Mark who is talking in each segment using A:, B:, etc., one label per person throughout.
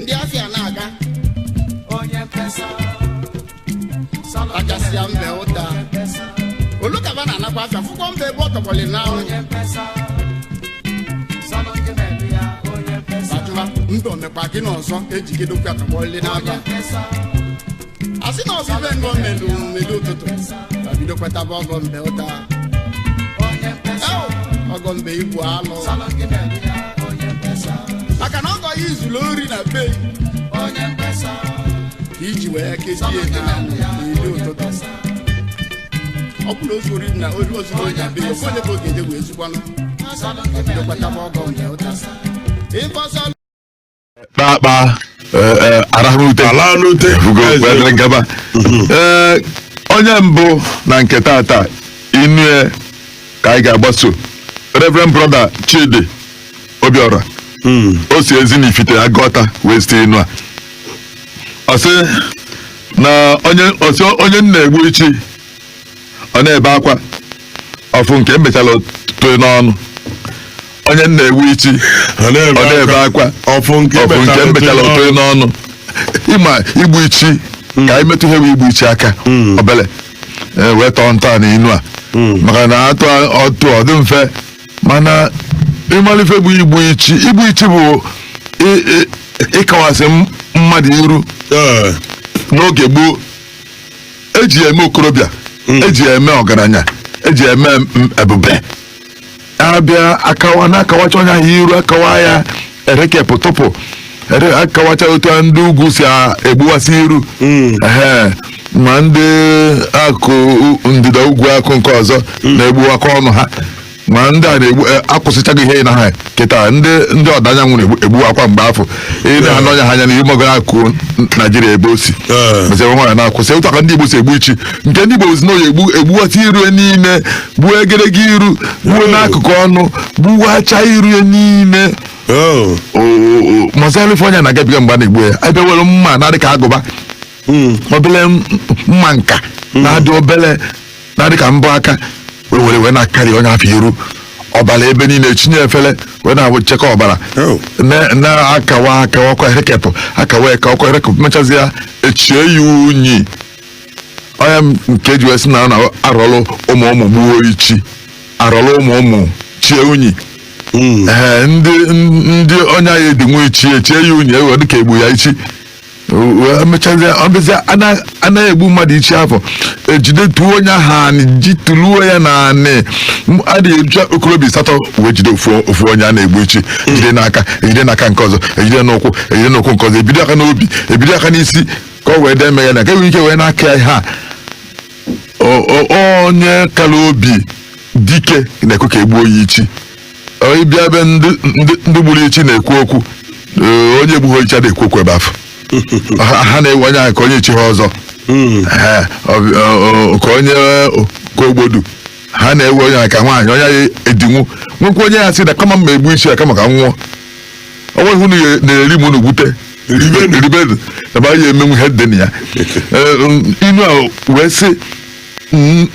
A: ndị afịa na-aga akasịa mbe ụta olukaba na-anakwa afịa fụkwa mbe ebe ọ tọgbọlị n'anwụ batụba mbe omekwa gị n'ọzọ ejigidokwa tọgbọlị n'aba asị na ọbịbe ndụ melu ụtụtụ babido kwetaba ọgọ mbe ụta ọgọ mbe igbu alụ maka na ọgọ ya izulu ori na be iji wee kezie n'ili ụtụtụ ọ bụla ozu ori na ozuru onye be ya ofe onye bụ oge wee zugbanụ babido kwetaba ọgọ mbe ụta
B: kpakpa arahụnute gaba onye mbụ na nke tata inue ka anyị ga-agbaso Reverend Brother Chidi Obiora o si ezi n'Ifite Agụọta wee site inu a ọ sị na onye na-egbu ichi ọ na-ebe akwa ọfụ nke emechala toe n'ọnụ onye na-egbu ichi ọ na-ebe akwa ọfụ nke emechala toe n'ọnụ ịma igbu ichi ka anyị metụ ihe bụ igbu ichi aka obele wee tọọ ntọala n'inu a maka na atụ ọtụ ọ dị mfe mana ịmalife bụ igbu ichi bụ ịkawasị mmadụ iru n'oge gboo eji eme okorobịa eji eme ọgaranya eji eme ebube abịa na-akawacha onye ahụ iru akawa ya erekepụ tụpụ akawacha otu ndị ugwu si egbuwasị iru ma ndị akụ ndịda ugwu akụ nke ọzọ na-egbu aka ọnụ ha ma ndị a na-egbu akwụsịchaghị ihe na ha kịta ndị ọdịda anyanwụ na-egbu akwa mgbe afọ na-anọ anya ha anya n'ihu magara akụ Naijiria ebe o si mezere nwa ya na-akwụsị ụtụ aka ndị Igbo si egbu ichi nke ndị Igbo si na oyi egbuwata iru niile gbuo egerege iru gbuo n'akụkụ ọnụ gbuwacha iru ya niile California na-agabiga mgbe a na-egbu ya ebe were mma na-adị ka agụba obele mma nka na-adị obele na-adị ka mbọ aka wee na-akarị onye afọ iru ọbara ebe niile chinye efere wee na-chekwa ọbara na-akawa ọkwa erekepụ ọkwa erekepụ mechazi ya echie ya unyi onye nke eji wee sị na arọlụ ụmụ gbuo ichi arọlụ ụmụ chie unyi ndị onye anyị edinwe ichi echie ya unyi ewe dịka egbu ya ichi emechaa anaghị egbu mmadụ ichi afọ ejide tuo onye ahụ ji tuluo ya na anị adịghị ejucha okorobịa asatọ wee jide ofu onye a na-egbu ichi ejide n'aka nke ọzọ ejide n'ụkwụ nke ọzọ ebido aka n'obi ebido aka n'isi ka ọ wee dee eme ya na ka enwere ike wee na-aka ya ihe a onye kara obi dike na-ekwe ka egbuo ya ichi ịbịa ebe ndị gburu ichi na-ekwu okwu onye egbughị ichi na-ekwu okwu ebe afọ ha na-ewe onye ahụ ka onye ichi ha ọzọ ka onye ogbodu ha na-ewe onye ahụ ka nwaanyị onye ahụ edinwu nwekwa onye ya sị na kama mma egbu isi ya kama ka nwụọ onwe ihu na-eri m unu gwute ribedu na ba ya emenwu ihe dị na ya inu a wee sị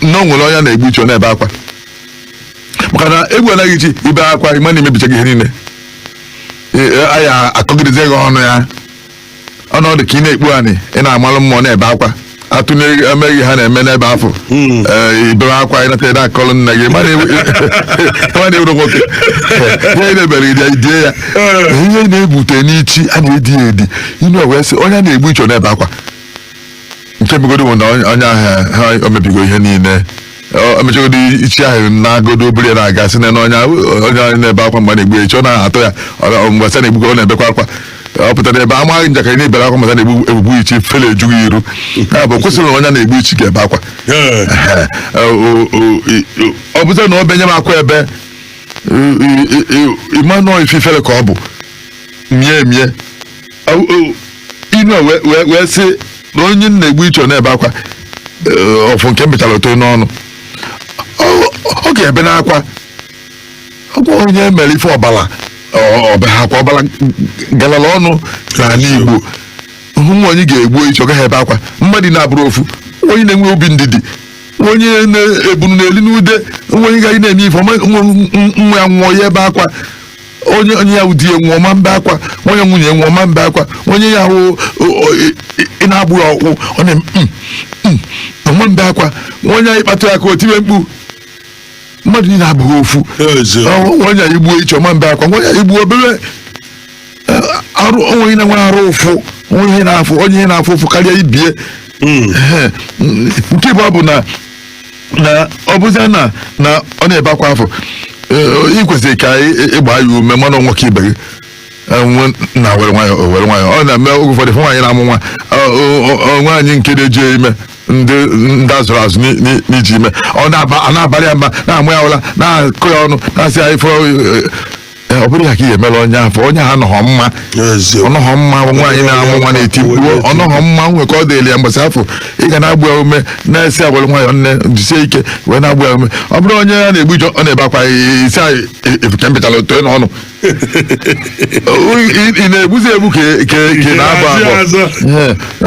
B: na o nwere onye na-egbu ichi ọ na-ebe akwa maka na egwu anaghị ichi ibe akwa ịma na-emebichaghị ihe niile aya akọgidezi gị ọnụ ya ọnọdụ ka ị na-ekpu anị ị na-amalụ mmụọ na-ebe akwa atụ na-emeghị ha na-eme n'ebe afọ ibere akwa ịnata ede akọlụ nna gị mana ewuru nwoke ihe na-ebere idie ya ihe na-ebute n'ichi a na-edi ya edi inu wee sị onye na-egbu iche na-ebe akwa nke megodo bụ na onye ahụ ha omebigo ihe niile emechagodo ichi ahụ na-agodo obere na-aga sị na onye na-ebe akwa mgbe na-egbu ichi ọ na-atọ ya mgbe sa na-egbugo ọ na-ebekwa akwa ọ pụtara ebe amaghị njakịrị na ibere akwa maka na-egbu ichi fele ejughị iru ya bụ kwesịrị na onye na-egbu ichi ga-ebe akwa ọ bụta na ọ benye m akwa ebe Emmanuel ififere ka ọ bụ mie inu wee sị na onye na-egbu ichi ọ na-ebe akwa ọfụ nke mechara oto n'ọnụ ọ ga-ebe n'akwa ọ bụ onye mere ife ọbara ọbahakwa ọbara galala ọnụ n'ala Igbo ụmụ onye ga-egbu ichi ọ gaghị ebe akwa mmadụ na-abụrụ ofu onye na-enwe obi ndidi onye na-ebunu n'eli n'ude onye gaghị na-eme ife nwa ya nwụọ ya ebe akwa onye ya ụdị enwe ọma mbe akwa, onye nwunye enwe ọma mbe akwa, onye ya hụ ị na-agbụ ya ọkpụ ọ na mbe akwa, onye ya ịkpatụ ya ka o tiwe mkpu. Mmadụ niile abụghị ofu. Onye ya igbuo iche ọma mbe akwa, onye ya igbuo obere onwe na nwere arụ ụfụ, onye ihe na-afụ ụfụ karịa ibie. Nke bụ bụ na ọ bụzie na ọ na-ebe akwa afọ, ị kwesịrị ka ịgba ya ume mana nwoke ibe gị na were nwayọ. Ọ na-eme oge ụfọdụ fụ nwaanyị na-amụ nwa, nwaanyị nke na-eji ime ndị azụrụ azụ n'iji ime, ọ na-abalị ya mba, na-amụ ya ụla, na-akụ ya ọnụ, na-asị ya ife. Ọ bụrụ ya ka ị emere onye afọ, onye ahụ anọghọ mma, nwaanyị na-amụ nwa na-eti mkpu, ọnọghọ mma. Nwe ka ọ dịrị ya mgbasa afọ, ị ga na-agbụ ya ume, na-esi agwara nwayọ, nne jisie ike wee na-agbụ ya ume. Ọ bụrụ onye ya na-egbu ije ọ na-ebe akwa, isi efuke mbetala oto n'ọnụ, ị na-egbuzi egbu ka na-abụ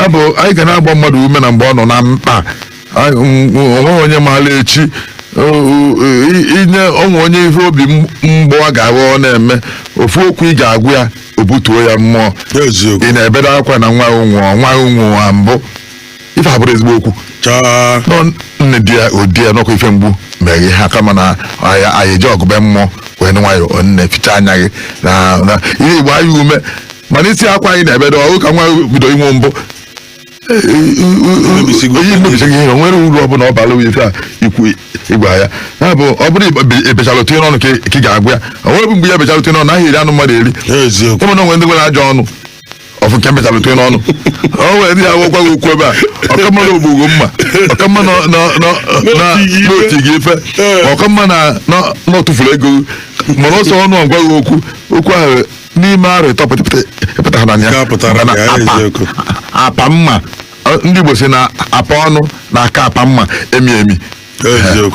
B: abụ. Anyị ga na-agba mmadụ ume na mgbe ọ nọ na mkpa. Onweghị onye maala echi inye onwe onye ihe obi mgbawa ga-aghọ ọ na-eme ofu okwu ị ga-agwụ ya o butuo ya mmụọ. Ị na-ebedo akwa na nwa nwụọ mbụ, ife abụrụ ezigbo okwu. Nne di ya odi ya n'ọkụ ife mgbu mere ihe kama na anyị eji ọgụbe mmụọ wee nwayọ nne ficha anya gị na ihe igbo anyị ume. Mana isi akwa anyị na-ebedo ọgụ ka nwa bido inwe mbụ, onye mebisi gị ihe o nwere uru ọbụla ọ bara ife a ikwu igwa ya. Ya bụ ọ bụrụ ebechara otinye n'ọnụ ka ị ga-agwụ ya. O nwere bụ mgbe ya bechara otinye n'ọnụ ahụ eri anụ mmadụ eri. Ụmụ na onwe ndị nwere ajọ ọnụ ọfụ nke mbechara otinye n'ọnụ, o nwere ndị ya gwakwa gị okwu ebe a, ọkamma na ogbugbo mma, ọkamma n'oti gị ife, ọkamma na ọ tụfuru ego, mana ọsọ ọnụ ọgwa gị okwu ahụ n'ime arụ ịtọpụta na ya apa mma. Ndị Igbo si na apa ọnụ na aka apa mma emi.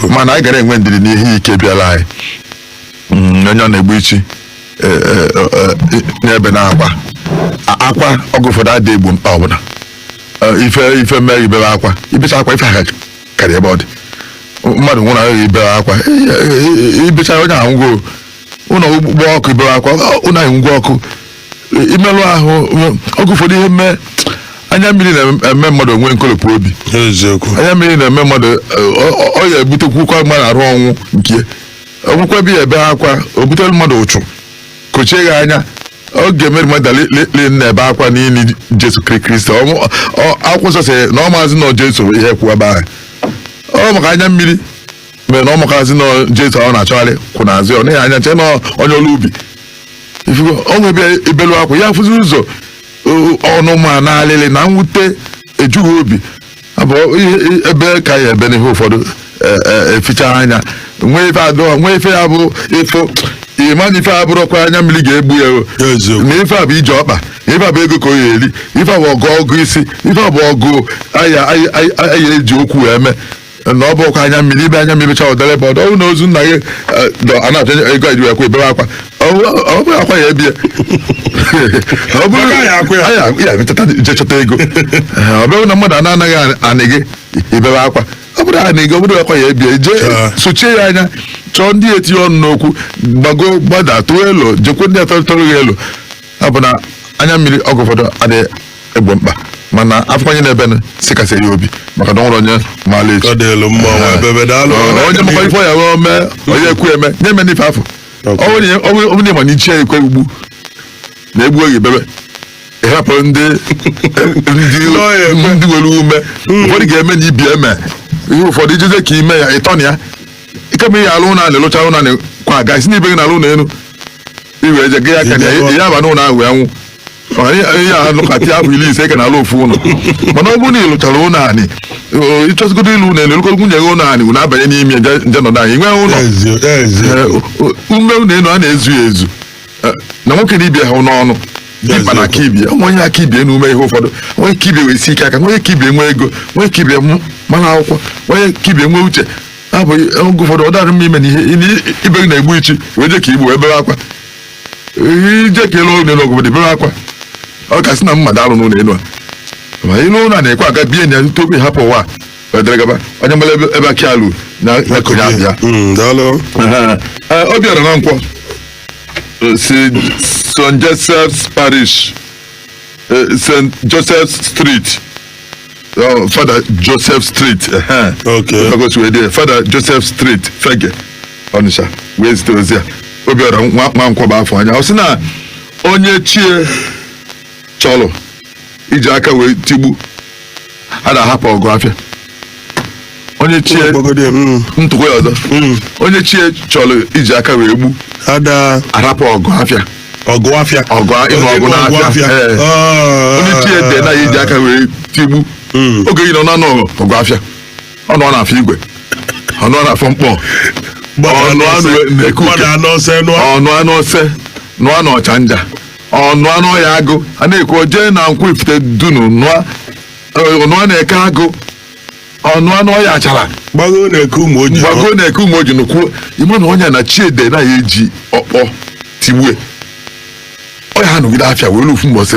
B: Mana anyị gara enwe ndidi n'ihe ike bịara anyị. Onye ọ na-egbu ichi n'ebe na-akwa ọgụ ụfọdụ adị egbu mkpa ọbụla. Ife mere ibere akwa, ibecha akwa ife aka karịa ebe ọ dị. Mmadụ nwụrụ ahụ ibere akwa, ibecha onye ahụ ngwoo ụlọ ụgbọ ọkụ ibere akwa, ụlọ anyị ngwa ọkụ imerụ ahụ. Ọgụ ụfọdụ ihe mee anya mmiri na-eme mmadụ onwe nkolopụ obi. Anya mmiri na-eme mmadụ ọ ya ebutekwukwa mmadụ arụ ọnwụ nke ọnwụkwa ebe ya ebe akwa, o butere mmadụ ụchụ kochie ya anya. Ọ ga-emere mmadụ na-ebe akwa n'ili Jesu Kristi. Akwụkwọ nsọ sị na ọ maazị na Jesu ihe kwuo ebe ahụ, ọ maka anya mmiri mere na ọ makazi na Jesu ọ na-achọgharị kwụ n'azụ ya, ọ naghị anya che na onye ọrụ ubi. Ọ nwebe ibelu akwa ya fụzi ụzọ ọnụ ma na alịlị na mwute ejughị obi. Ebe ka ya ebe n'ihe ụfọdụ eficha anya nwee ife ya bụ ifo ịma na ife abụrụkwa anya mmiri ga-egbu ya na ife a bụ ije ọkpa, na ife a bụ ego ka o ya eri, ife a bụ ọgụ isi, ife a bụ ọgụ aya eji okwu wee mee na ọ bụkwa anya mmiri. Ibe anya mmiri cha ọdara ebe ọdọ na ozu nna gị a na-achọ ego eji ekwe ebere akwa, ọ bụrụ akwa ya ebie ọ bụrụ ya je chọta ego. Ọ bụrụ na mmadụ anaghị anị gị ibere akwa, ọ bụrụ anị gị, ọ bụrụ akwa ya ebie jee sochie ya anya, chọọ ndị etinye ọnụ n'okwu, gbada tụọ elu, jekwe ndị atọrọ gị elu. Ọ bụ na anya mmiri ọgụ ụfọdụ adịghị egbo mkpa, mana afọkwanye na ebe sikasị ya obi maka na ọ nwere onye maala echi. Onye makwa ife ya wee mee onye ekwu eme nye eme n'ife afọ. Ọ bụrụ ma n'ichi ya ekwe ugbu na-egbu oge bebe ịhapụ ndị nwere ume. Ụfọdụ ga-eme na ibi eme ihe ụfọdụ ijeze ka ime ya ịtọ na ya ikeme ya alụ ụlọ a na-elụcha ụlọ na-kwa aga isi n'ibe gị na alụ ụlọ elu iwe eje gị aka ya aba n'ụlọ ahụ wee nwụ. Ihe a nụkatị afọ 15 ka na-alụ ofu ụlọ, mana ọ bụrụ na ị lụchara ụlọ anyị ịchọzigodo ịlụ ụlọ elu nwunye gị ụlọ anyị na-abanye n'ime nje nọdụ anyị nwee ụlọ ume ụlọ elu a na-ezu ya ezu na nwoke na ibia ha n'ọnụ ịkpa na aka ibia. Onye aka ibia n'ume ihe ụfọdụ, onye ka ibia wee si ike aka, onye ka ibia nwee ego, onye ka ibia mara akwụkwọ, onye ka ibia nwee uche. Abụghị oge ụfọdụ ọ dara mma ime na ihe ibe gị na-egbu ichi wee je ka igbu ebere akwa, ije ka ịlụ ụlọ elu obodo ebere akwa. Ọ kasị na mmadụ alụ n'ụlọ elu a, ma ịlụ ụlọ a na-ekwe aga bie na tupu ịhapụ ụwa wedere gaba. Onye mara ebe aki alụ na konye abịa. Ọ bịara na nkwọ St. Joseph's Parish, St. Joseph Street, Father Joseph Street.
C: Okay.
B: Father Joseph Street, Fege, Onisha, where's the Ozia? Obiora nwa nkwaba afọ anya ọ sị na onye chie chọrọ iji aka wee tigbu a na-ahapụ ọgụ afịa. Onye chie ntụkwa ya ọzọ onye chie chọrọ iji aka wee gbu arapụ ọgụ afịa
C: ọgụ afịa
B: ịnụ ọgụ n'afịa. Onye chie dị na ya iji aka wee tigbu oge yi nọ n'ọnụ ọgụ afịa ọ nọ n'afọ igwe ọ nọ n'afọ mkpọ ọnụ anụ na-ekuke ọnụ anụ ose nụọ anụ ọchanja ọnụ anụ ọya agụ a na-ekwu jee na nkwụ ifite dunu nụọ na-eke agụ ọnụ anụ ọya achara
C: gbago na-eke ụmụ oji n'okwu ime na onye
B: na chiede na ya eji ọkpọ tigbue ọya ha nọgide afịa were ofu mbọsị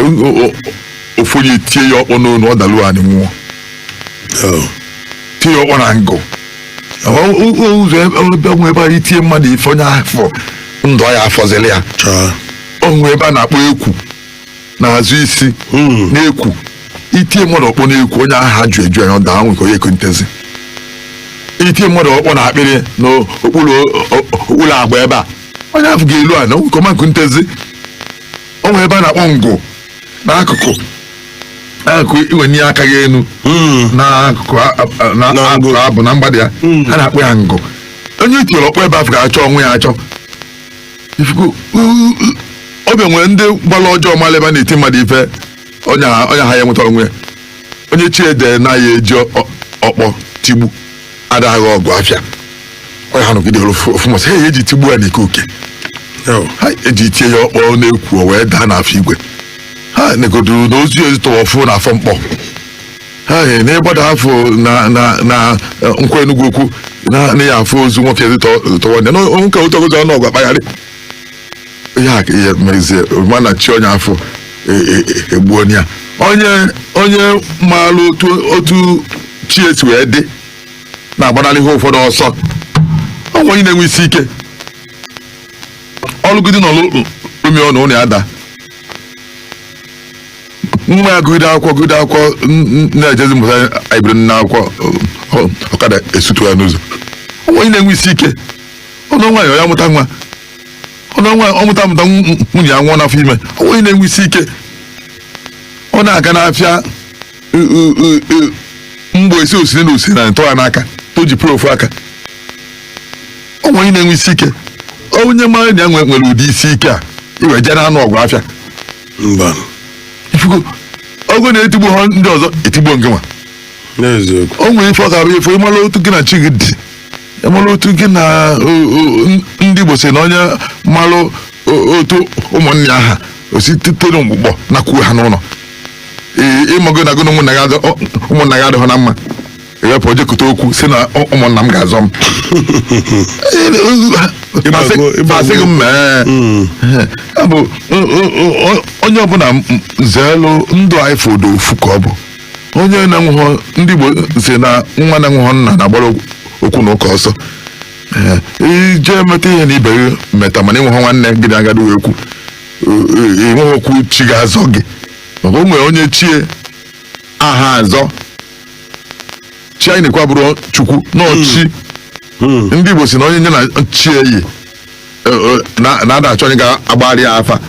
B: ofu onye tie ya ọkpọ n'onu ọ dalu anyị nwụọ tie ya ọkpọ na ngụ ụzọ ebe anyị tie mmadụ ife onye afọ ndụ ya afọzili ya onwe ebe a na-akpọ ekwu n'azụ isi na-ekwu itie mmadụ ọkpọ na-ekwu onye ahụ jụ eju anya daa nwekọ ya ekwentezi itie mmadụ ọkpọ na akpịrị n'okpuru agba ebe a onye ahụ ga-elu a na nwekọ ma nkwentezi onwe ebe a na-akpọ ngụ n'akụkụ iwe nye aka gị enu n'akụkụ abụ na mgbada ya a na-akpọ ya ngụ onye itinyere ọkpọ ebe afọ ga-achọ onwe ya achọ obi nwere ndị gbara ọjọọ mara ebe a na-eti mmadụ ife onye ha ya nweta onwe ya onye chiede na ya eji ọkpọ tigbu adaghị ọgụ afịa onye ha nọgidere ofụmasị ha eji tigbu ya n'ike oke ha eji tie ya ọkpọ na-ekwu o wee daa n'afọ igwe ha negodoro na ozu ezitọwa ọfụ na afọ mkpọ ha n'ịgbada afọ na nkwa Enugu okwu na ya afọ ozu nwoke ezitọwa ndị nwoke otogozi ọnụ ọgụ akpagharị ihe mezie mana chi onye afọ egbuo ya onye maara otu chi esi wee dị na-agbanarị ihe ụfọdụ ọsọ onwe onye na-enwe isi ike ọlụgide na ọlụmi ọnụ ụnụ ya da nwa ya gụgide akwụkwọ na-ejezi mụta ibiri n'akwụkwọ ọkada esutu ya n'ụzọ onwe onye na-enwe isi ike ọnụ nwaanyị ya mụta nwa ọ mụta nwunye ya nwụọ n'afọ ime onye na-enwe isi ike ọ na-aga n'afịa mgbe esi osiri na osiri na ntọ ya n'aka to ji profu aka onye na-enwe isi ike onye mara na ya nwere ụdị isi ike a iwe jee na anụ ọgụ afịa ifugo ogo na-etigbo ha ndị ọzọ etigbo nke nwa o nwere ife ọ ga-abụ ife ịmara otu gị na chi gị dị ịmara otu gị na ndị Igbo si na onye malụ otu ụmụnne aha osi tere mgbụgbọ nakwuo ha n'ụlọ ịmago na gụ na ụmụnna gị adịghị na mma ewepụ ojekọta okwu si na ụmụnna m ga-azọ m masị gị mee bụ onye ọbụla zeelu ndụ anyị fodo ofu ka ọ bụ onye na-enweghọ ndị Igbo si na nwa na-enweghọ nna na-agbara okwu na ụka ọsọ ije meta ihe na ibe gị meta mana ịnweghọ nwanne gị na agadi wee kwu enweghị okwu chi ga-azọ gị maka o nwere onye chie aha azọ chi anyị na-ekwu abụrụ Chukwu n'ọchi ndị Igbo si na onye nye na chie yi na-ada achọ onye ga-agbagharị ya afa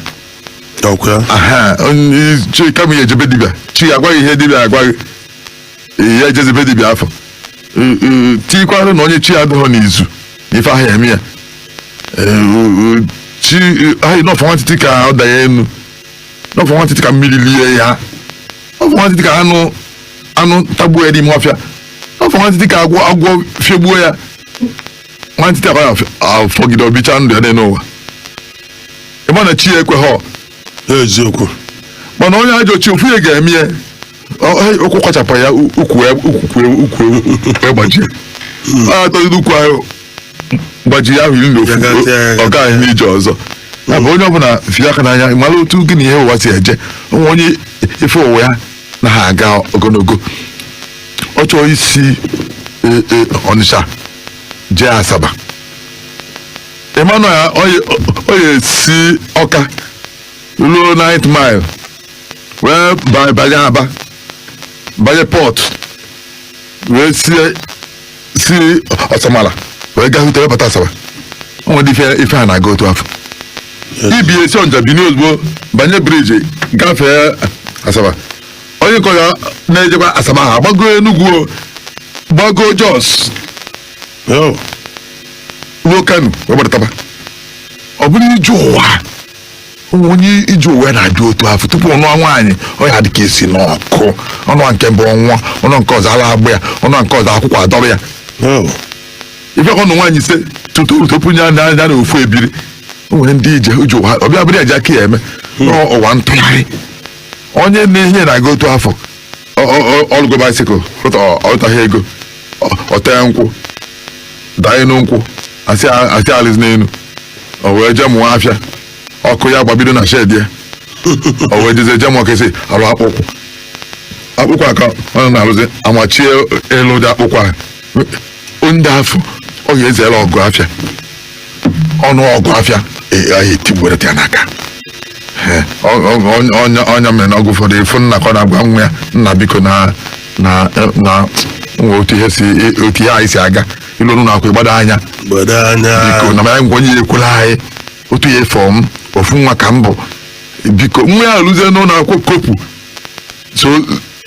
B: chi kama ya ejebe dibịa chi agwaghị ihe dibịa agwaghị ya ejezebe dibịa afọ tikwarụ na onye chi adịghị n'izu ife ahụ eme ya chi ahụ n'ọfọ nwantịtị ka ọ danye enu n'ọfọ nwantịtị ka mmiri lie ya n'ọfọ nwantịtị ka anụ tagbuo ya n'ime ọfịa n'ọfọ nwantịtị ka agwọ fiegbuo ya nwantịtị akwa afọgide ọbicha ndụ ya dị n'ụwa ịma na chi ekweghọ
C: eziokwu
B: mana onye ajọ chi ofu ya ga-eme ya okwu kwachapụ ya ukwu gbajie atọzide ukwu ahụ gbajie ahụ iri na ofu ọ gaghị n'ije ọzọ ya bụ onye ọbụla fie aka n'anya mara otu gị na ihe ụwa si eje onwe onye ife ụwa ya na ha aga ogologo ọ chọọ isi Ọnịsha jee Asaba ịmanụ ya oye si Ọka ruo 9th mile wee banye Aba banye port wee si Ọsamala wee gaa hụtere bata Asaba. O nwere ife a na-aga otu afọ ibi esi Ọnịcha bini ozugbo banye briji gafee Asaba. Onye nke ya na-ejekwa Asaba ha gbago Enugu gbago Jos ruo Kano wee gbadataba. Ọ bụrụ ije ụwa onye ije ụwa na-adị otu afọ tupu ọnụ nwaanyị ọ ya dị ka esi n'ọkụ. Ọnụ nke mbụ ọnwa, ọnụ nke ọzọ ala agbụ ya, ọnụ nke ọzọ akwụkwọ adọrọ ya. Ife ọnụ nwaanyị ise tupu nya na ofu ebiri. O nwere ndị ije ụwa ọbịa bụrụ eji aka ya eme n'ụwa ntụgharị. Onye na-ihe na-aga otu afọ ọlụgo baisikụl ọtaghị ego ọtee nkwụ danye n'nkwụ asị alịz n'elu o wee jee mụọ afịa ọkụ ya gbabido na shed ya o wee jeze jee mụọ kesi alụ akpụkwa aka ọ na-alụzi amachie elu dị akpụkwa ndị afọ ọ ga-ezere ọgụ afịa ọnụ ọgụ afịa ahịa etigwere ya n'aka. Ọnya mere na ọgụ ụfọdụ efu nna ka ọ na-agwa nwa ya nna biko na nwe otu ihe anyị si aga ilu ọnụ na-akwa ịgbado anya biko na manya ngwa onye ekwela anyị otu ihe fọm ofu nwa ka m bụ biko nwa ya alụzie n'ụlọ akwụkwọ kopu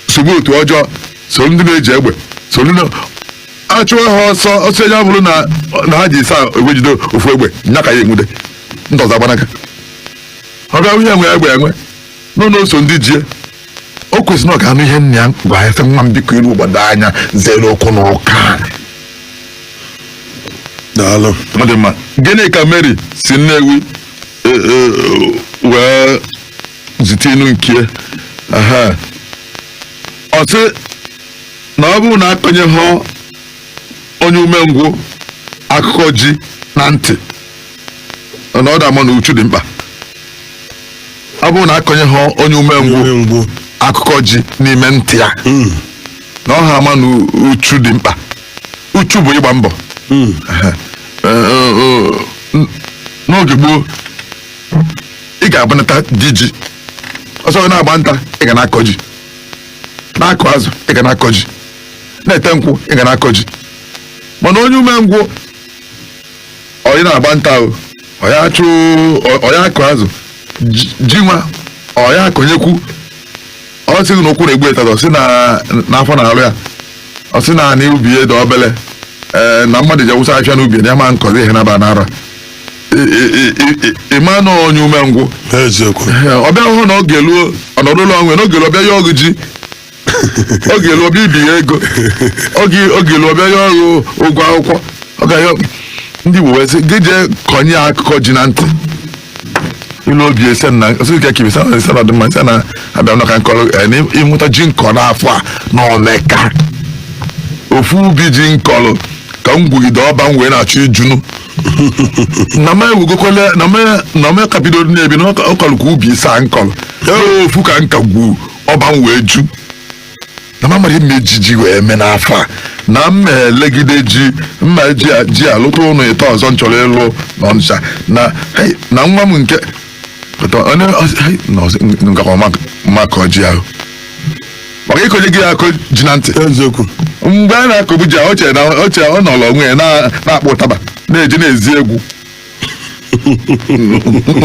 B: sogbu otu ọjọọ so ndị na-eji egbe so ndị achụwa ha ọsọ ya bụrụ na ha ji saa egwejide ofu egbe nya ka ya enwude ndọza agbanaka ọ bịa ihe enwe egbe enwe n'ụlọ oso ndị jie o kwesịrị na ọ ga-anụ ihe nna ya gwa ya sị nwa m biko ilu gbado anya zere okwu na ụka.
C: Daalụ.
B: Ọ dị mma. Gịnị ka Mary si Nnewi wee zite inu nke ọ sị na ọ bụrụ na akọnye ha onye umengwụ akụkọ ji na ntị na ọ da-ama na uchu dị mkpa. Ọ bụrụ na akọnye ha onye umengwụ akụkọ ji n'ime ntị ya na ọ ha ama na uchu dị mkpa. Uchu bụ ịgba mbọ. N'oge gboo ị ga-agbanata ji ọsọ na-agba nta ị ga na-akọ ji, na-akọ azụ ị ga na-akọ ji, na-ete nkwụ ị ga na-akọ ji. Mana onye umengwụ onye na-agba nta ọya akọ azụ ji nwa ọya akọnyekwu ọ sịghị na ụkwụ na-egbu etada ọ sị n'afọ na-alụ ya ọ sị na anị ubi ede obele na mmadụ ji awụsa afịa n'ubi ya ma nkọzi ihe naba n'ara ịma na onye umengwụ ọ bịa hụ na ọ ga-elu ọnọdụ ụlọ onwe na oge ọbịa ya ọgụ ji oge elu ọbịa ibi ya ego oge elu ọbịa ya ọrụ ụgwọ akwụkwọ ọ ga-ya ndị Igbo wee sị gị jee kọnye akụkọ ji na ntị ilu obi ese na ọsị ka kibisa na ese na dị mma ese na abịa na ka nkọrọ ịmụta ji nkọ n'afọ a na omeka ofu ubi ji nkọrọ ka m gwugide ọba m wee na-achọ ijunu na m ewugokwele na m ka bido na-ebi na ọkọlụ ka ubi isaa nkọrọ ofu ka nka gwu ọba m wee ju na m mara ime ejiji wee mee n'afọ a na m elegide mma ji alụta ụlọ ịtọ ọzọ m chọrọ ịlụ n'Ọnịcha na nwa m nke maka ọjị ahụ maka ịkonye gị akụ ji na ntị mgbe a na-akọbu ji ahụ oche ọ nọrọ onwe ya na-akpọ ụtaba na-eji na-ezi egwu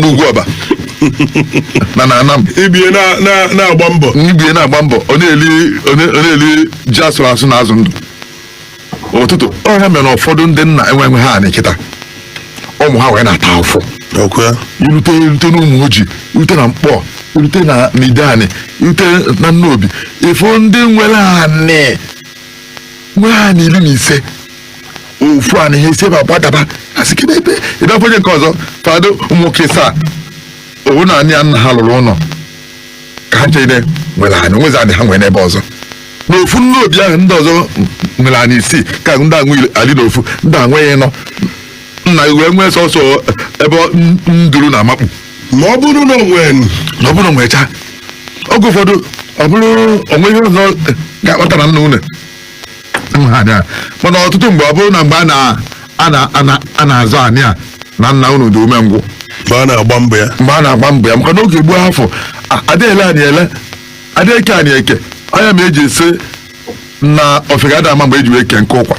B: n'ugwu ọba na anam
C: ibie na-agba
B: mbọ ọ na-eli ji asụrụ asụ na azụ ndụ ụtụtụ ọhịa mere na ụfọdụ ndị nna enwe ha n'ikịta ụmụ ha wee na-ata ụfụ irute n'ụmụ ojii irute na mkpọ irute na Idani irute na Nnobi ifo ndị nwere anị 15 ofu anị ha esi ebe agbadaba asị kebe ebe onye nke ọzọ fado ụmụ kesa owu na anị nna ha lụrụ ụlọ ka ha chere nwere anị nwezi anị ha nwere n'ebe ọzọ n'ofu Nnobi ahụ ndị ọzọ nwere anị 6 ka ndị anwụ ali n'ofu ndị anweghị nọ nna wee nwee sọsọ ebe nduru na amakpu
C: ma ọ bụrụ na
B: onwecha oge ụfọdụ ọ bụrụ onwe ihe ọzọ ga-akpata na nna unu mana ọtụtụ mgbe ọ bụrụ na mgbe a na-azọ anị a na nna unu dị umengwụ
C: mgbe a na-agba mbọ ya
B: mgbe a na-agba mbọ ya maka na oge gboo afọ adịele anyị ele adịeke anyị eke anya ma eji ese na ofega ada ama mgbe eji wee kee nke ụkwa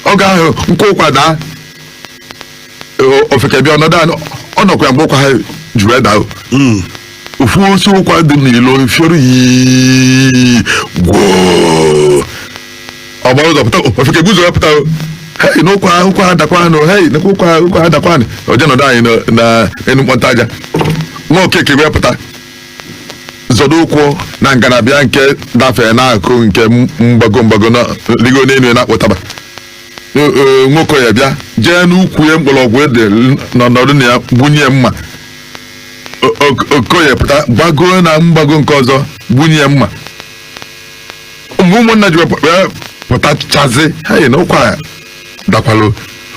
B: oge ahụ nke ụkwa daa ofeke bịa ọ nọkwa ya mgbe ụkwa ha ji wee daa ofu osi ụkwa dị n'ilo fioro yi gwoo ọgbara ụzọ pụta ofeke bụ ụzọ ya pụta hei na ụkwa adakwanụ hei na ụkwa adakwanụ oje nọdụ anyị na enu mkpọnta aja nwa okeke wee pụta zọdụ ụkwụ na ngalaba nke dafee n'akụ nke mgbago na ligo n'elu na-akpụtaba nwoke ya bịa jee n'ukwu ya mkpọrọgwụ ede nọdụ na ya bunye mma okoye pụta gbagoo na mgbago nke ọzọ bunye mma ụmụnna ji pụta chazi hei na ụkwa dakwalụ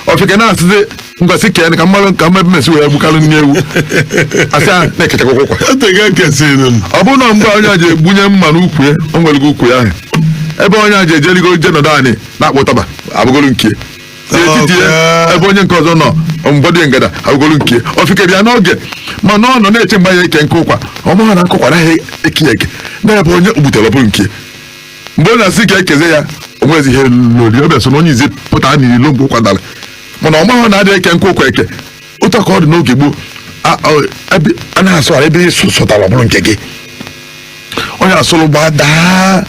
B: ofike na-asịzi ngosi kene ka mmalụ ka mmebe mesi wee gbukalụ nne ewu asị a na-ekechakwa ụkwa ọ bụrụ na mgbe onye ji egbunye mma n'ukwu ya o nwere ukwu ya ahụ ebe onye ji ejeligo je nọdụ anyị na-akpụ ụtaba abụgolu nke n'etiti ya ebe onye nke ọzọ nọ mgbọdụ ngada abụgolu nke ofike bịa n'oge mana ọ nọ na-eche mgbe ya eke nke ụkwa ọ maha na nkụkwa naghị eke ya eke n'ebe onye gbutere ọbụrụ nke mgbe ọ na-asị ka ekeze ya o nwezi ihe lori ọbịa so na onye izi pụta n'ilo mgbe ụkwa dara mana ọmahụ na adịghị eke nke ụkwa eke ụta ka ọ dị n'oge gboo a na-asụ ala ebe sụtara ọbụrụ nke gị onye asụrụ gbadaa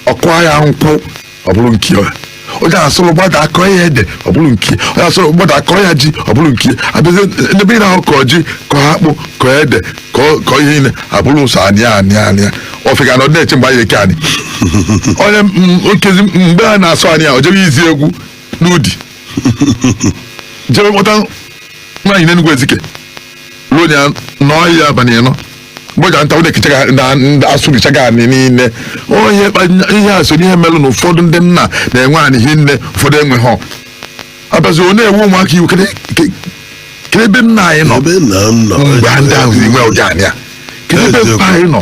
B: ọkụ ya nkwụ ọbụrụ nke onye asụrụ gbada akọ ya ede ọbụrụ nke onye asụrụ gbada akọ ya ji ọbụrụ nke abịazi ebe ị na-ahụ kọọ ji kọọ akpụ kọọ ede kọọ ihe niile abụrụ ụsọ anịa ofega na ọ na-eche mgbe anyị eke anyị onye okezi mgbe a na-asụ anyị o jebe izi egwu n'ụdị jebe kpọta nwaanyị n'Enugu Ezike ruo ya n'ọhịa abalị ịnọ mgbe nta ụdị ekechaga na asụrichaga anyị niile onye ihe a so n'ihe melụ na ụfọdụ ndị nna na-enwe anyị ihe nne ụfọdụ enwe ha abazi ọ na-ewu ụmụaka iwu kedu ebe nna anyị nọ mgbe ndị ahụ nwe ụdị anya kedu ebe mpa anyị nọ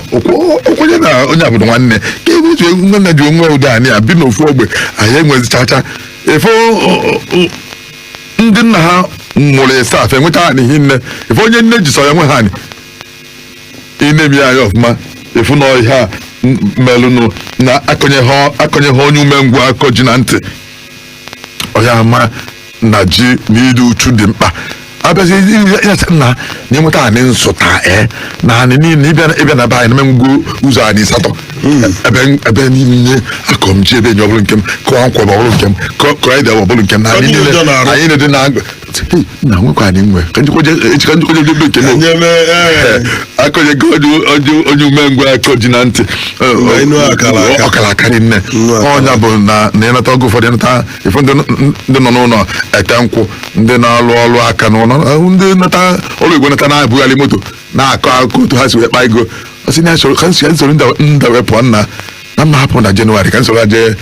B: okwenye na onye abụrụ nwanne ka ebe otu nwanne ji onwe ụdị anya bi n'ofu ogbe anyị enwezichacha efe ndị nna ha mụrụ esa afa enweta anyị ihe nne efe onye nne ji sọ ya nwe ha anyị ine-emi anyị ọfụma efu na ọhịa melụnụ na akọnye ha onye umengwụ akọ ji na ntị ọhịa ama na ji na iri uchu dị mkpa abịazi nna na ịnweta anyị nsụta na anyị niile ịbịa na be anyị na mengwu ụzọ anyị asatọ ebe niile akọm ji ebe enye ọbụrụ nke m kọọ nkwa ọbụrụ nke m kọọ ede ọbụrụ nke m na anyị niile anyị na-ede na na nwekwa anyị nwe ka njikọje ebe nke m akọnyego onye umengwụ akọ ji na ntị ọkara akarị nne ọnya bụ na ịnata ọgụ ụfọdụ ịnata ife ndị nọ n'ụlọ ete nkwụ ndị na-alụ ọrụ aka n'ụlọ ndị nata ọrụ igwe nata na-abụgharị moto na-akọ akụkọ otu ha si wee kpa ego ọsị na ka nsoro nda wee pụọ na mma hapụ na Jenụwarị ka nsoro ha jee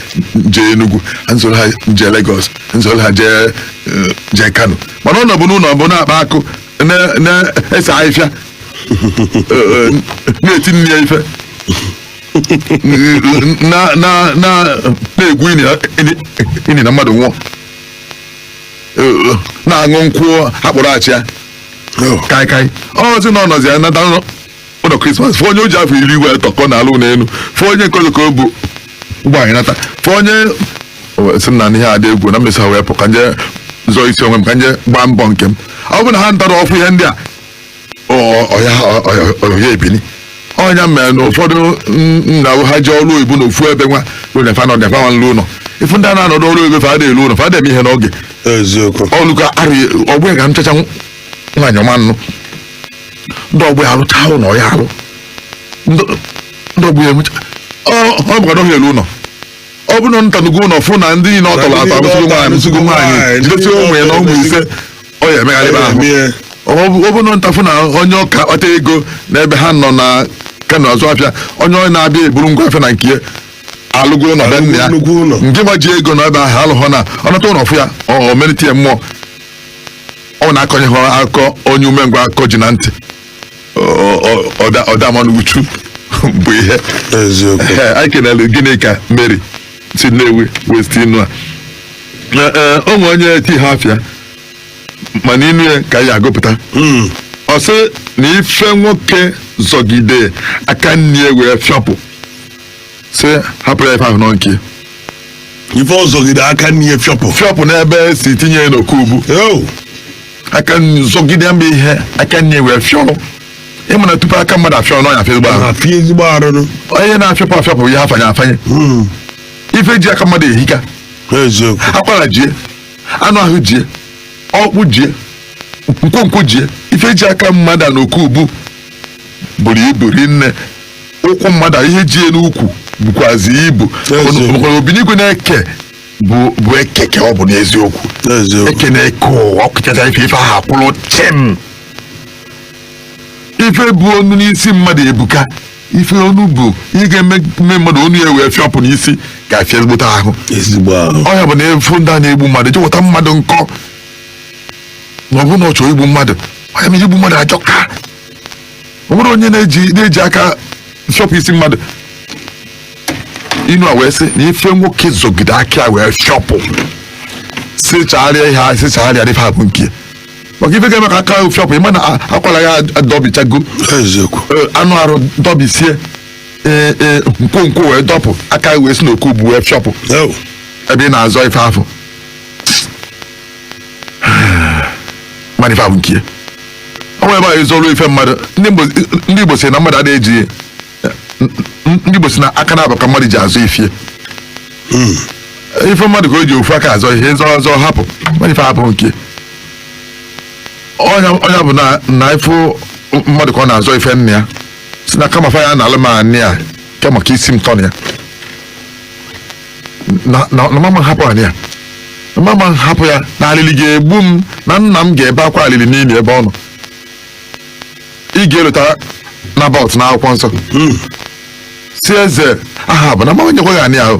B: Enugu nsoro ha jee Lagos nsoro ha jee Kano mana ọ nọbụ n'ụlọ bụ na-akpa akụ na-ese ahịfịa na-eti nne ya ife na-egwu ini na mmadụ nwụọ na-aṅụ nkwụ akpụrụ achị ya kaikai ọzi na ọnọzi ya nata ụlọ Krismas fụ onye o ji afọ 10 tọkọ na alụ n'elu fụ onye nke ọzọ ka o bụ ụgbọ anyị nata fụ onye si na ihe adị egwu na mmesa wee pụ ka nje zọọ isi onwe m ka nje gbaa mbọ nke m ọ bụ na ha ntara ọfụ ihe ndị a ọya ebini ọnya mere na ụfọdụ nna ha ji ọrụ oyibo na ofu ebe nwa nefa nlụ ụlọ ifu ndị a na-anọdụ ọrụ oyibo fada elu ụlọ fada eme ihe n'oge ọlụka arị ọgbụ ga nchacha nwaanyị ọma nnụ ndị ọgbụ ya alụcha ụlọ ya alụ ndị ọgbụ ya emecha ọ bụ ọdọghị elu ụlọ ọ bụ na ntanugo ụlọ fụ na ndị niile ọ tọrọ atọ amụsịgo nwaanyị jidesi ụmụ ya na ụmụ ise ọ ya emegharịba ahụ ọ bụ na ntafụ na onye ọka kpata ego n'ebe ha nọ na Kano azụ afịa onye ọ na-abịa eburu ngwa afịa na nke ya alụgo ụlọ be nna ya nke gbaji ego na ebe ahụ alụghọ na ọnọta ụlọ fụ ya o melite ya mmụọ ọ na-akọnye ha akọ onye umengwụ akọ ji na ntị ọdamanụ uchu bụ ihe anyị kenere gịnị ka Mary si Nnewi West Inu a onwe onye ti ha afịa ma n'inu ya ka ya agụpụta ọ sị na ife nwoke zọgide aka nne wee fịọpụ sị hapụrụ ya ife ahụ nọ nke
C: ife ọzọgide aka nne
B: fịọpụ n'ebe si tinye ya n'okubu aka zọgide ya mgbe ihe aka nne wee fịọrọ ịma na tupu aka mmadụ afịọ n'ọnya afịa ezigbo arụ onye na-afịọpụ afịọpụ ya afanye afanye ife ji aka mmadụ ehika akwara jie anụ ahụ jie ọkpụ jie nkwonkwo jie ife ji aka mmadụ n'okubu buru ibu rinne ụkwụ mmadụ ihe jie n'ukwu bukwazi ibu obinigwe na-eke bụ ekeke ọ bụ n'eziokwu eke na-eke ụwa ọkụchacha ife ahụ akwụrụ chem ife bụ onu n'isi mmadụ ebuka ife onu bụ ihe ga-eme mmadụ onu ya wee fịọpụ n'isi ga-afịa ezigbote ahụ ọnya bụ na efu ndị a na-egbu mmadụ chọpụta mmadụ nkọ ma ọ bụ na ọ chọrọ igbu mmadụ ọnya mere igbu mmadụ ajọka ọ bụrụ onye na-eji aka fịọpụ isi mmadụ inu a wee sị na ife nwoke zọgide aka wee fịọpụ sịchagharịa ihe a sịchagharịa ife abụ nke maka ife ga-eme ka aka fịọpụ ịma na akwara ya adọbichago anụ arụ dọbisie nkwonkwo wee dọpụ aka wee si n'okubu wee fịọpụ ebe ị na-azọ ife afọ mana ife abụ nke ọ nwere ebe a ịzọrụ ife mmadụ ndị Igbo si na mmadụ adịghị eji ndị Igbo si na aka na-abụ ka mmadụ ji azụ ifie ife mmadụ ka o ji ofu aka azọ ihe zọ hapụ mana ife hapụ nke ọnya bụ na ife mmadụ ka ọ na-azọ ife nne ya si na kama fa ya na alụmanị ya kama ka isi m tọn ya na mama hapụ anyị ya na mama hapụ ya na alili ga-egbu m na nna m ga-ebe akwa alili n'ili ebe ọ nọ ị ga-elota na bọt na akwụkwọ nsọ si eze aha bụ na mama nyekwaghị anyị ahụ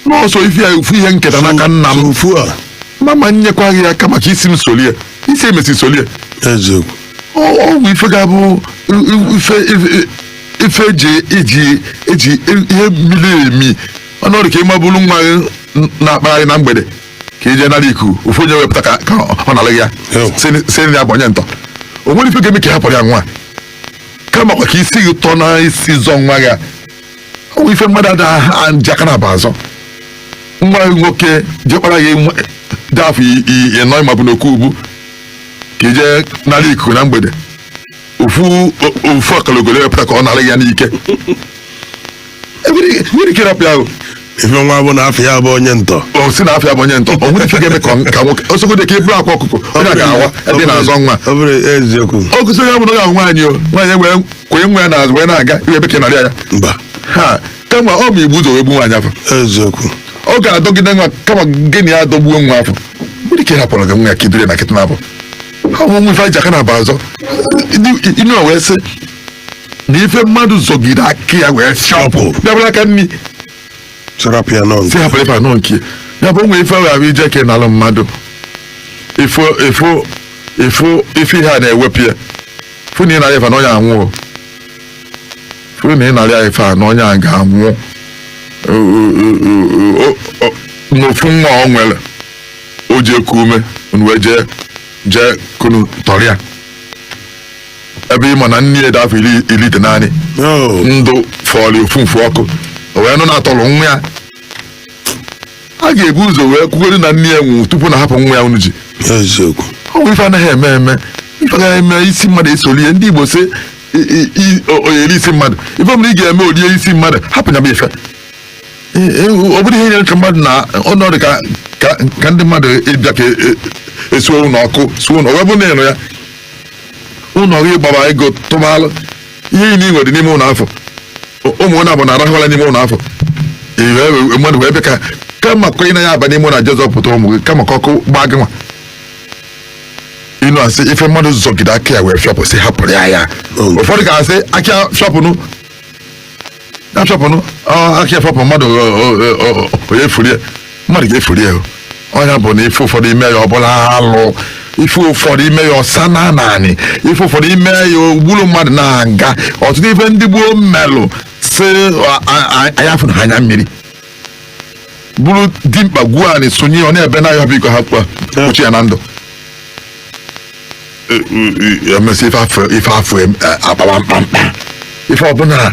B: n'ọsọ ifu ihe nketa n'aka nna m mama nyekwaghị ya kama ka isi m solie isi emesi solie ọ bụ ife ga-abụ ife eji ihe miri emi ọnọdụ ka ịmabụrụ nwa gị na-akpagharị na mgbede ka ije nara iku ofu onye wepụta ka ọ nalị ya si ya abanye ntọ o nwere ife ga-eme ka hapụrụ ya nwa kama kwa ka isi gị tọ na isi zọ nwa gị ọ bụ ife mmadụ ada ji aka na aba azọ nwa nwoke jekpara gị dị afọ ịnọ ma bụ n'okubu ka ije nara ikuku na mgbede ofu akalogolo wepụta ka ọ nara ya n'ike nwere ike rapụ ahụ
C: ife nwa bụ na afọ ya bụ onye ntọ
B: o si na afọ ya bụ onye ntọ o nwere ike ga-eme ka nwoke osogodo ka eburu akwa ọkụkọ onye ga-awa ebe na-azọ nwa o gụsịrị ya bụ na onye ahụ nwaanyị o nwaanyị wee kwenye nwa ya n'azụ wee na-aga iwe ebe ka narị ya ha kama ọ ma igbu ụzọ wee gbu nwaanyị afọ ọ ga-adọgide nwa kama gịnị ya adọgbuo nwa afọ nwere ike hapụrụ gị nwa ya ka idure na kịtị na-abụ ọmụmụ ife aja aka na-aba azọ inu wee sị na ife mmadụ zọgide aka ya wee fịọpụ bịabụrụ aka nni si hapụrụ ife anọ nke ya bụ nwe ife ahụ ije ka ị nalụ mmadụ ife ihe a na-ewepụ ya fụ na ị narị ife na onye anwụọ fụ na ị narị ife a na onye a ga-anwụ n'ofu nwa ọ nwere o ji eku ume wee jee kunu tọrịa ebe ị ma na nne ede afọ iri ite naanị ndụ fọrọ ofu mfu ọkụ o wee nụ na-atọrọ nwa ya a ga-ebu ụzọ wee kwugoro na nne ya nwụ tupu na hapụ nwa ya unu ji ọ bụ ife anaghị eme ife agaghị eme isi mmadụ esolie ndị Igbo sị oyeri isi mmadụ ife mere ị ga-eme olie isi mmadụ hapụ nya bụ ife ọ bụrụ ihe nyere ka mmadụ na ọnọdụ ka ndị mmadụ ịbịa ka esuo ụlọ ọkụ suo ụlọ wee bụ na ịnụ ya ụlọ gị gbara ego tụmalụ ihe niile nwere n'ime ụlọ afọ ụmụ ụlọ abụ na-arahụla n'ime ụlọ afọ mmadụ wee bịa ka kama ka ị na ya aba n'ime ụlọ jezọ pụta ụmụ gị kama ka ọkụ gbaa gị nwa ịnụ asị ife mmadụ zọgide aka ya wee fịọpụ sị hapụrụ ya ụfọdụ ga-asị aka fịọpụnụ aka fịọpụ mmadụ onye furie mmadụ ga-efurie ọnya bụ na ife ụfọdụ ime ya ọbụla alụ ife ụfọdụ ime ya ọsa na naanị ife ụfọdụ ime ya ogburu mmadụ na-aga ọtụtụ ife ndị gboo mmelụ si anya fụrụ anya mmiri bụrụ dimkpa gwuo anyị sonye ọ na-ebe na ya biko hapụ kpuchi ya na ndụ emesi ife afọ akpawa mkpamkpa ife ọbụla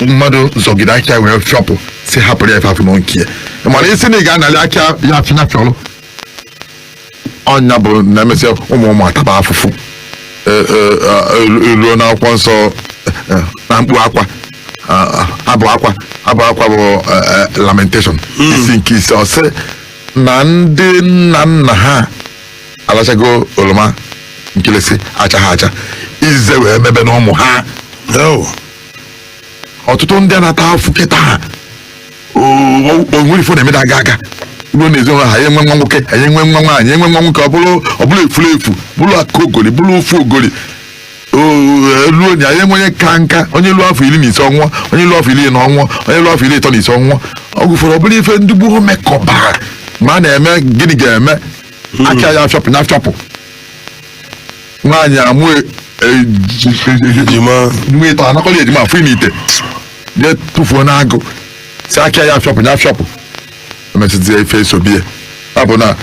B: mmadụ zọgide aka wee fịọpụ si hapụrụ ya ife afọ n'onke mana isi na ị ga-anali aka ya afịnya fịọrọ ọnya bụ na-emesi ụmụ ataba afụfụ eruo n'akwụkwọ nsọ na mkpu akwa abụ akwa bụ lamentation isi nke ise ọ sị na ndị nna nna ha alachago oroma nkịlịsị acha ha acha ize wee mebe na ụmụ ha ọtụtụ ndị a na-ata afụ kịta ha onwere ifo na-emeda aga ruo na ezinụlọ ha enwe nwa nwoke anyị enwe nwa nwaanyị enwe nwa nwoke ọ bụrụ efuru efu bụrụ aka ogoli bụrụ ofu ogoli ruo na anyị enwe onye ka nka onye lụọ afọ 15 ọnwụọ onye lụọ afọ 10 na ọnwụọ onye lụọ afọ 35 ọnwụọ ọ gụfere ọ bụrụ ife ndị gboo mekọbara ma a na-eme gịnị ga-eme aka ya afịọpụ nwaanyị amụ nwa ịtọ anakọla ejima afọ ime ite je tụfuo n'agụ si aka ya afịọpụ emesizie ife esobie ọ bụ na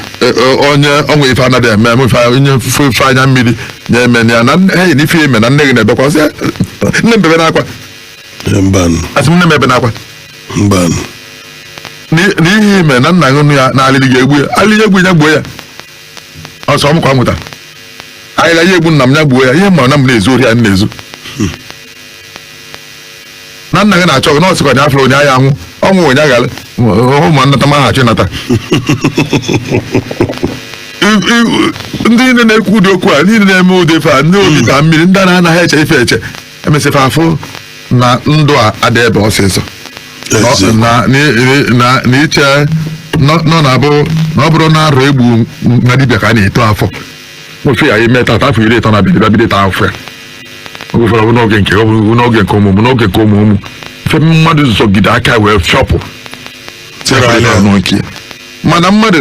B: onye ọnwe ife anaghị eme onye ife anya mmiri na-eme ya na enyi na ife ime na nne gị na-ebekwa sị nne m bebe n'akwa asị m nne m ebe n'akwa n'ihe ime na nna gị ya na alịrị ga-egbu ya alịrị egbu ya gbuo ya ọsọ m kwa nwụta ahịra ya egbu nna m ya gbuo ya ihe mara na m na-ezu ori ya na-ezu na nna gị na-achọ gị na ọsịkwa nya afọ onye ahịa anwụ ọnwụ onye aghara ụmụ nnata maghachi nata ndị niile na-ekwu ụdị okwu a niile na-eme ụdị ife a ndị obi ka mmiri ndị a na-anaghị eche ife eche emesịfa afụ na ndụ a adị ebe ọsịsọ na iche nọ na-abụ na ọ bụrụ na arụ egbu na dibịa ka a na-eto afọ ofe ya ime tata afọ 30 na bido taa afọ ya oge ụfọdụ bụ n'oge nke ụmụmụ n'oge nke ụmụmụ ife mmadụ zọgide aka wee fịọpụ mana mmadụ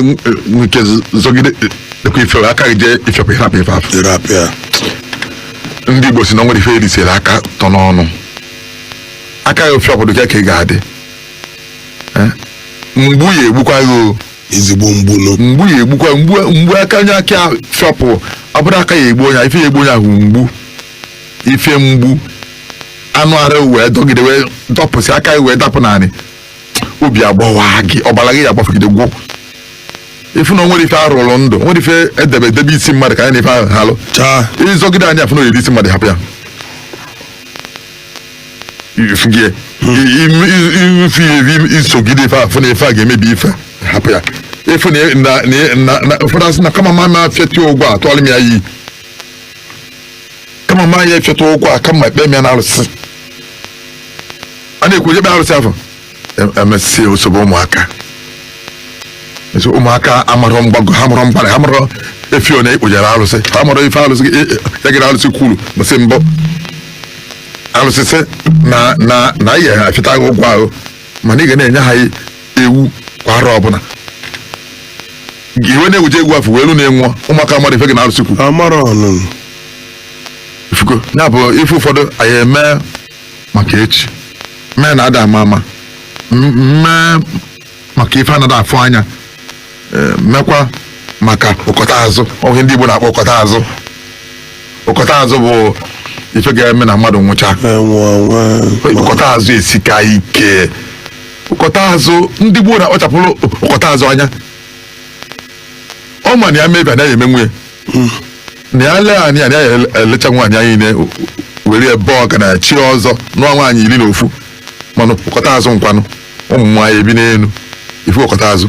B: nke zọgide ekwe ife aka jee ifeọpụ ịrapụ ife afọ ndị Igbo si na nwere ife erisiri aka tọ n'ọnụ aka ya ofiọpụ dị ka ị ga-adị mgbu ya egbukwa gị
D: ezigbo mgbu
B: ya egbukwa mgbu aka onye aka fịọpụ ọ bụrụ aka ya egbu onye ife ya egbu onye ahụ mgbu ife mgbu anụ arụ wee dọgide wee dọpụsị aka wee dapụ naanị obi agbawa gị ọbara gị ya agbafegide gwụ ifu na nwere ife arụrụ ndụ nwere ife edebe isi mmadụ ka anyị na ife ahụ halụ ịzọgide anya afụ na oyiri isi mmadụ hapụ ya ifugie ife isogide ife afụ na ife a ga-emebi ife hapụ ya ifu na ụfọdụ asị na kama ma fịatị ụgwọ a tụọrọ m ya iyi kama ma ya efịata ụgwọ a kama ekpe m ya na arụsị a na-ekwu ebe arụsị afọ emesi osobe ụmụaka amarọ mgbago ha mụrụ mgbarị ha mụrụ efi onye ikpojere arụsị ha mụrụ ife arụsị ya gịrị arụsị kwuru mụsị mbọ arụsị sị na ihe ha fịta gị ụgwọ ahụ mana ị ga na-enye ha ewu kwa arọ ọbụla iwe na-ewuje egwu afọ welu na-enwụọ ụmụaka mmadụ ife gị na arụsị kwuru ifugo ya bụ ife ụfọdụ anyị eme maka echi mee na ada ama mee maka ife anaghị afụ anya mekwa maka ụkọta azụ oge ndị Igbo na-akpọ ụkọta azụ bụ ife ga-eme na mmadụ nwụcha ụkọta azụ esika ike ụkọta azụ ndị Igbo na-akpọchapụrụ ụkọta azụ anya ọ ma na ya mebi anaghị eme nwunye na ya lee anyị anaghị elecha nwaanyị anyị niile were ebe ọga na chi ọzọ nụọ nwaanyị 11 mana ụkọta azụ nkwanụ ụmụ nwaanyị ebi n'elu ife ụkọta azụ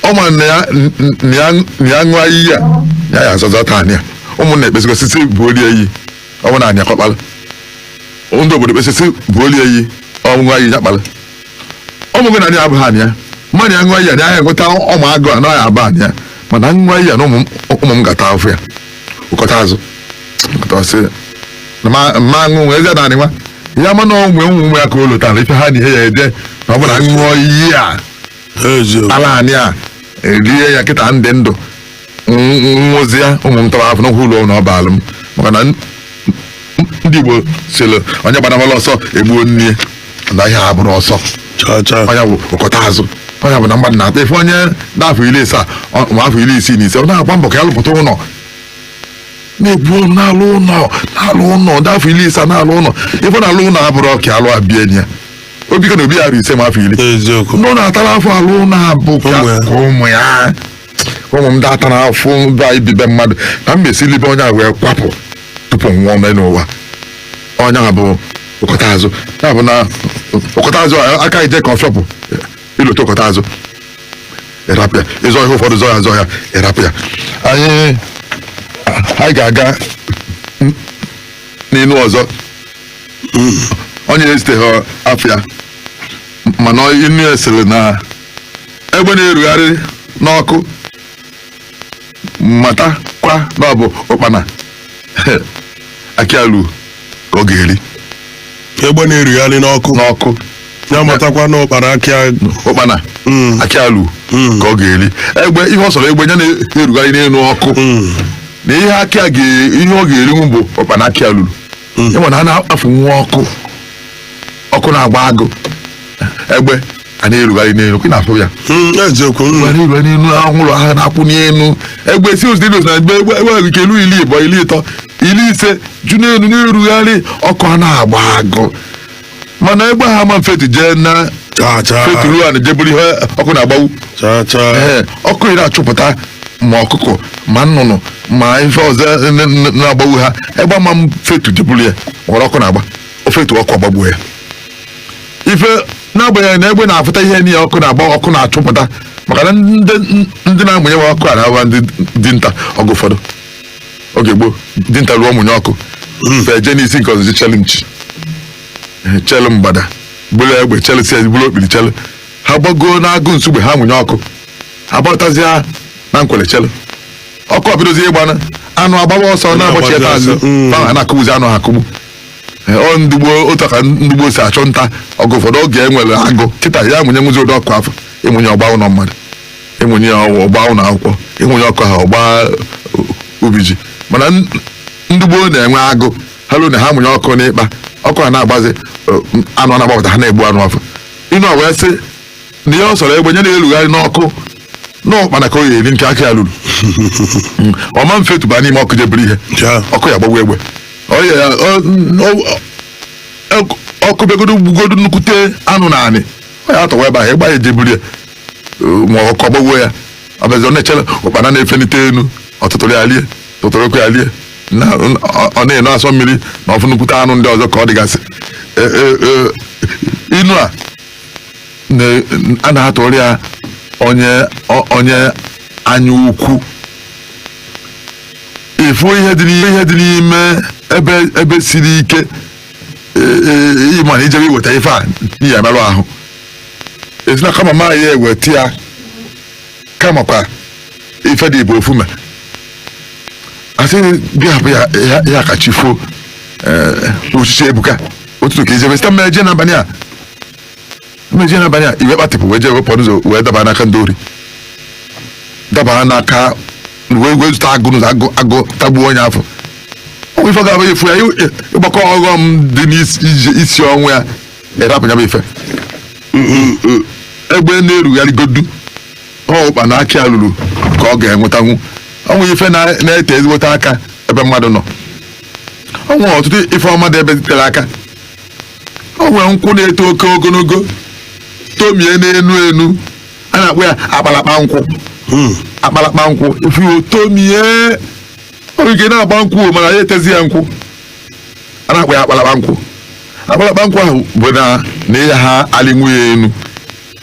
B: ọ ma na ya ṅụọ iyi ya azọzọ taa anya ụmụnna ekpesịgosisi bụ oli eyi ọ bụ na anya kọkpalụ ndị obodo ekpesịsị bụ oli eyi ọṅụṅụ iyi ya kpalụ ụmụ gị na anyị abụghị anya mmadụ ya ṅụọ iyi anya ya enweta ụmụ agụ anọ ya aba anya mana ṅụọ iyi na ụmụ m gata afọ ya ụkọta azụ ma ṅụ eze na anịnwa ya mana ụmụ ya ka o lotara ife ha na ihe ya ede na ọ bụ na ṅụọ iyi ala anyị a rie ya kịta ndị ndụ nwụzi ya ụmụ m tara afọ n'ụkwụ ụlọ na ọbalụ m maka na ndị Igbo sịrị onye gbadabala ọsọ egbuo nne na ihe a bụrụ ọsọ onye bụ ụkọta azụ onye bụ na mmadụ na-ata ife onye na-afọ 17 ma afọ 16 ọ na-agba mbọ ka ya lụpụta ụlọ na-ebu ọnụ na-alụ ụlọ ndị afọ 50 na-alụ ụlọ ife na-alụ ụlọ abụrụ ọka alụ abịa enyi ya obi ka na obi ya 5 ma afọ 10 ndị na-atara afọ alụ ụlọ abụ ka ụmụ ya ụmụ m datara afọ ba ibibe mmadụ na mmesi libe onye a wee kwapụ tupu nwụọ mee n'ụwa onye a bụ ụkọta azụ ya bụ na ụkọta azụ aka ije ka ọ fịọpụ ilote ụkọta azụ ịrapịa ịzọ ihe ụfọdụ zọ ya ịrapịa anyị ga-aga n'inu ọzọ onye na-esiteghị afịa mana inu esiri na egbe na-erugharị n'ọkụ matakwa na ọ bụ ụkpana akialu ka ọ ga-eri
D: egbe na-erugharị n'ọkụ ya matakwa na ụkpana akialu ka ọ ga-eri egbe ihe ọ sọrọ egbe ya na-erugharị n'elu ọkụ na ihe ọ ga-erinwu bụ ụkpana akialu ịma na a na-akpafu nwa ọkụ na-agba agụ egbe a na-erugharị n'elu kị na-afụ ya erugharị n'elu ahụrụ agha na-akwụ n'elu egbe si ozi na egbe ike elu 20 50 ju n'elu na-erugharị ọkụ a na-agba agụ mana egbe ha ma mfetu jee na feturu a na-ejeburu ihe ọkụ na-agbawu ọkụ ị na-achụpụta ma ọkụkọ ma nnụnụ ma ife ọzọ na-agbawu ha egbe ama mfetu jeburu ya nwere ọkụ na-agba ofetu ọkụ agbagbuo ya ife n'agbanyeghị na egbe na-afụta ihe niile ọkụ na-agba ọkụ na-achụpụta maka na ndị na-amụnye nwa ọkụ a na-agba ndị dinta ọgụ ụfọdụ oge gboo dinta ruo mụnye ọkụ eje n'isi nke ọzụzụ chelu mgbada bụrụ egbe chelụsi bụrụ okpiri chelu ha gbagoo n'agụ nsugbe ha mụnye ọkụ ha gbarụtazịa na nkwele chelu ọkụ ọbidozi ịgbana anụ agbawa ọsọ na-agbachi ebe azụ a na-akụgbuzi anụ ha akụgbu otu ka ndugbo si achụ nta ọgụ ụfọdụ oge enwere agụ kịta ya mụnye nwụzi ụdị ọkụ afọ ịmụnye ọgba ụlọ mmadụ ịmụnye ọgba ụlọ akwụkwọ ịmụnye ọkụ ha ọgba ubi ji mana ndugbo na-enwe agụ ha ruo na ha mụnye ọkụ n'ịkpa ọkụ ha na-agbazi anụ a na-agbapụta ha na-egbu anụ afọ ịnụ wee sị na ihe ọ sọrọ egbe nye na-erugharị n'ọkụ n'ụkpana ka o ga-eri nke aka ya lụrụ ọma mfe tụba n'ime ọkụ jeburu ihe ọkụ ya gbagbu egbe ọkụ begodo gbugodo nnukwute anụ na anị ọ ya atọwa ebe ahụ ịgba ya ejeburu ya ma ọkụ ọgbagbuo ya ọbezi ọ na-echere ụkpana na-efelite elu ọtụtụrụ ya lie tụtụrụkwa ya lie ọ na-eno asọ mmiri na ọfụ nnukwute anụ ndị ọzọ ka ọ dịgasị inu a na-atụrụ ya onye anya ukwu ịfụ ihe dị n'ime ebe siri ike ịma na ijebe iweta ife a n'ihi emerụ ahụ ezina kama ma ya eweta ya kamakwa ife dị bụ ofume asị bịa bụ ya kachifuo ochichi ebuka ụtụtụ ka ijebe site mmeje n'abalị a iwe kpatịpụ wee jee wepụ n'ụzọ wee daba n'aka ndị ori dabara n'aka wee zụta agụ tagbuo onye afọ ọnwụ ife ga-abụ efu ya ịgbakọ ọghọm dị n'isi ọnwụ ya ịrapụnya bụ ife egbe na-erugharịgodu ọkpa na aka ya ruru ka ọ ga-enwetanwu ọnwụ ife na-ete ezigbote aka ebe mmadụ nọ ọnwụ ọtụtụ ife ọma dị ebe tere aka o nwere nkwụ na-eto oke ogologo tomie n'enu a na-akpọ ya akpalakpa nkwụ ifu tomie oge na-agba nkwụ mana ya etezi ya nkwụ a na-akpọ ya akpalakpa nkwụ ahụ bụ na ihe ha alịnwu ya enu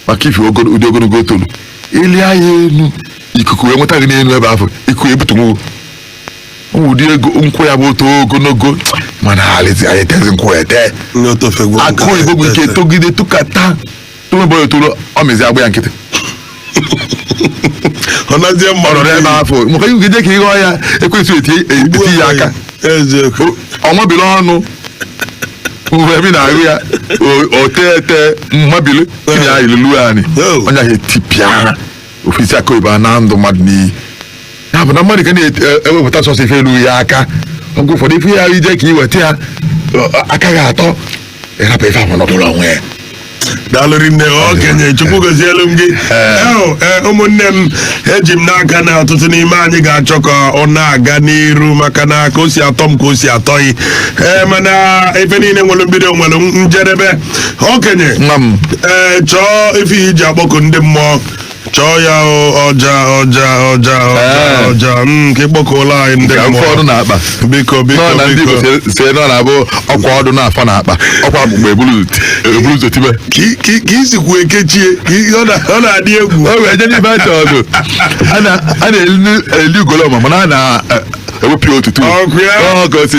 D: maka ife ụdị ogologo tolu ili ya enu ikuku wee nweta gị n'elu ebe afọ ikuku ebutunwu ụdị ego nkwụ ya bụ otu ogologo mana alịzi anyị etezi nkwụ ete akụ oyibo bụ ike togide tụkata tụmebe otoro ọ mezi agba ya nkịtị ọ nazie mmadụ ebe afọ maka iwu geje ka ihe ọya ekwesị eti ya aka ọmabili ọnụ ebe na-ahụ ya otete mmabili kini ya ilulu anyị onye ahụ etipịa ha ofisi aka oyibo na ndụ mmadụ n'iyi ya bụ na mmadụ ka na-ewepụta sọsọ ife elu ya aka oge ụfọdụ ife ya ije ka iweta ya aka gị atọ ịrapụ ife ahụ n'ọbụla onwe ya
E: daalụrị nne okenye chukwu gozielu m gị ụmụnne m eji m n'aka na ọtụtụ n'ime anyị ga-achọ ka ọ na-aga n'iru maka na ka o si atọ m ka o si atọghị mana ife niile nwere mbido nwere njedebe okenye chọọ ife iji akpọkụ ndị mmụọ chọọ ya ọja nke kpọkụla anyị ndị
B: mmụọ na-akpa
E: biko
B: si nọ na-abụ ọkwa ọdụ na-afa na-akpa ọkwa akpụkpọ eburu ụzọ tibe
E: ka isikwu ekechie ọ na-adị egwu
B: o wee je n'ime aja ọdụ a na-eli ugoloma mana a na-ewepụ otutu ka o si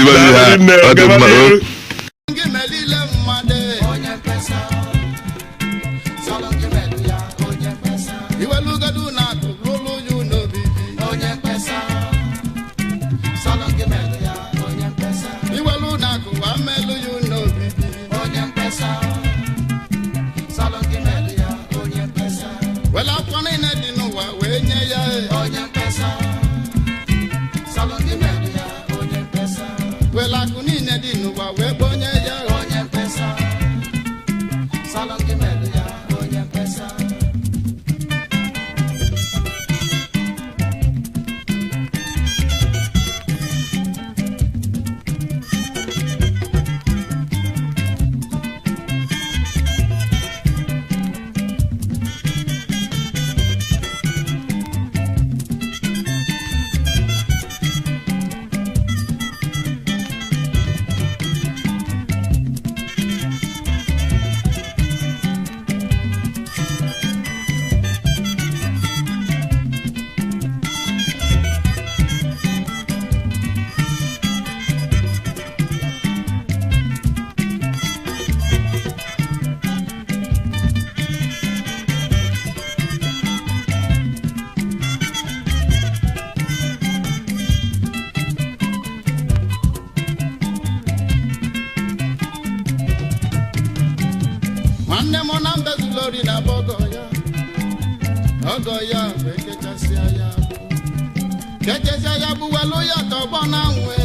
A: Kechesi ya bụ welu ya tọgbọ na nwe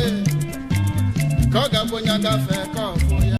A: ka ọ ga-abụ onye agafe